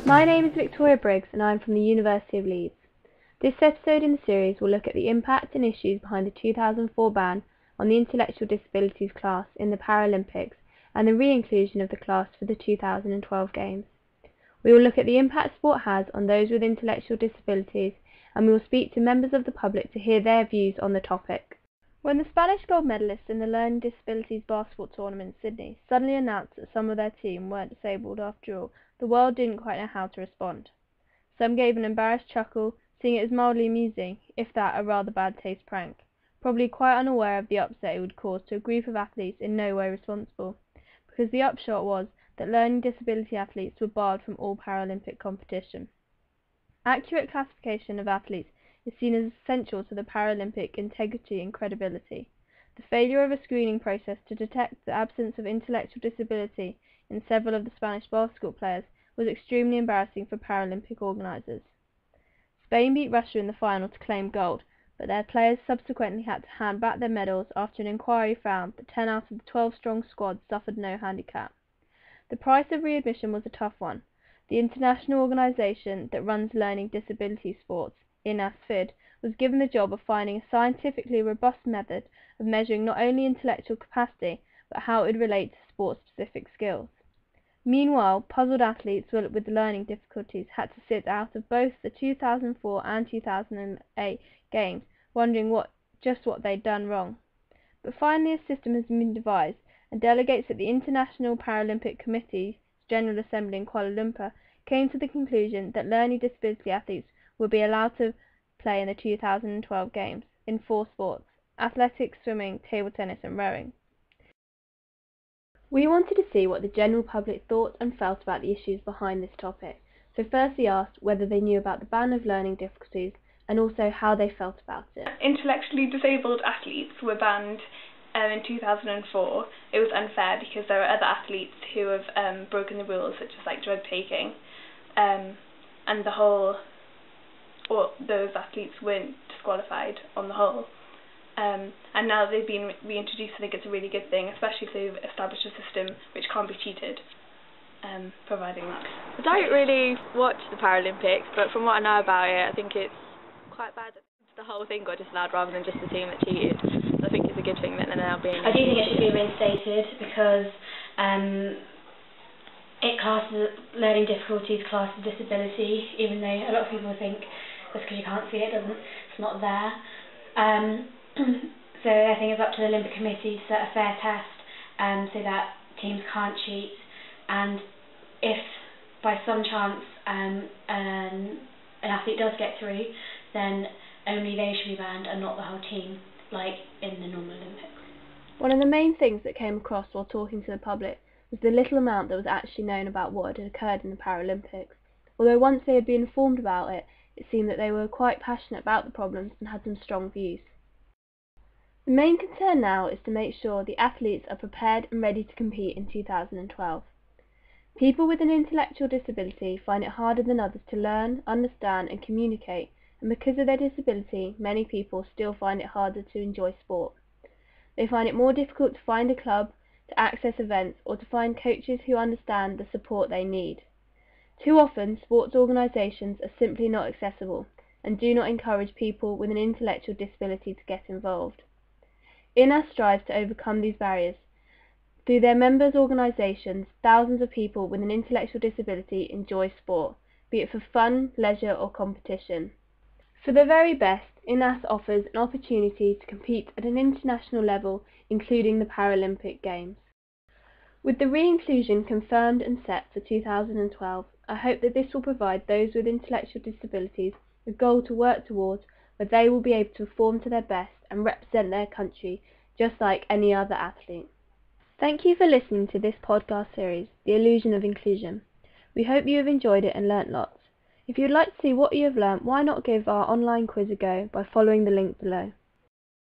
My name is Victoria Briggs and I am from the University of Leeds. This episode in the series will look at the impact and issues behind the 2004 ban on the intellectual disabilities class in the Paralympics and the re-inclusion of the class for the 2012 Games. We will look at the impact sport has on those with intellectual disabilities, and we will speak to members of the public to hear their views on the topic. When the Spanish gold medalists in the Learning Disabilities basketball tournament in Sydney suddenly announced that some of their team weren't disabled after all, the world didn't quite know how to respond. Some gave an embarrassed chuckle, seeing it as mildly amusing, if that a rather bad taste prank, probably quite unaware of the upset it would cause to a group of athletes in no way responsible, because the upshot was that learning disability athletes were barred from all Paralympic competition. Accurate classification of athletes is seen as essential to the Paralympic integrity and credibility. The failure of a screening process to detect the absence of intellectual disability in several of the Spanish basketball players was extremely embarrassing for Paralympic organisers. Spain beat Russia in the final to claim gold, but their players subsequently had to hand back their medals after an inquiry found that 10 out of the 12-strong squad suffered no handicap. The price of readmission was a tough one. The international organisation that runs learning disability sports, INASFID, was given the job of finding a scientifically robust method of measuring not only intellectual capacity, but how it would relate to sport-specific skills. Meanwhile, puzzled athletes with learning difficulties had to sit out of both the 2004 and 2008 Games, wondering what they'd done wrong. But finally a system has been devised, and delegates at the International Paralympic Committee's General Assembly in Kuala Lumpur came to the conclusion that learning disability athletes would be allowed to play in the 2012 Games in 4 sports: athletics, swimming, table tennis and rowing. We wanted to see what the general public thought and felt about the issues behind this topic, so firstly asked whether they knew about the ban of learning difficulties and also how they felt about it. Intellectually disabled athletes were banned in 2004. It was unfair because there are other athletes who have broken the rules, such as like drug taking, and those athletes weren't disqualified on the whole. And now they've been reintroduced. I think it's a really good thing, especially if they've established a system which can't be cheated, providing that. I don't really watch the Paralympics, but from what I know about it, I think it's quite bad that the whole thing got disallowed rather than just the team that cheated. So I think it's a good thing that they're now being... I do think it should be reinstated because it classes learning difficulties, classes disability, even though a lot of people think just because you can't see it, it's not there. So I think it's up to the Olympic Committee to set a fair test so that teams can't cheat, and if by some chance an athlete does get through, then only they should be banned and not the whole team, like in the normal Olympics. One of the main things that came across while talking to the public was the little amount that was actually known about what had occurred in the Paralympics. Although once they had been informed about it, it seemed that they were quite passionate about the problems and had some strong views. The main concern now is to make sure the athletes are prepared and ready to compete in 2012. People with an intellectual disability find it harder than others to learn, understand and communicate, and because of their disability, many people still find it harder to enjoy sport. They find it more difficult to find a club, to access events, or to find coaches who understand the support they need. Too often, sports organisations are simply not accessible and do not encourage people with an intellectual disability to get involved. INAS strives to overcome these barriers. Through their members' organisations, thousands of people with an intellectual disability enjoy sport, be it for fun, leisure or competition. For the very best, INAS offers an opportunity to compete at an international level, including the Paralympic Games. With the re-inclusion confirmed and set for 2012, I hope that this will provide those with intellectual disabilities a goal to work towards, where they will be able to perform to their best and represent their country just like any other athlete. Thank you for listening to this podcast series, The Illusion of Inclusion. We hope you have enjoyed it and learnt lots. If you'd like to see what you have learnt, why not give our online quiz a go by following the link below.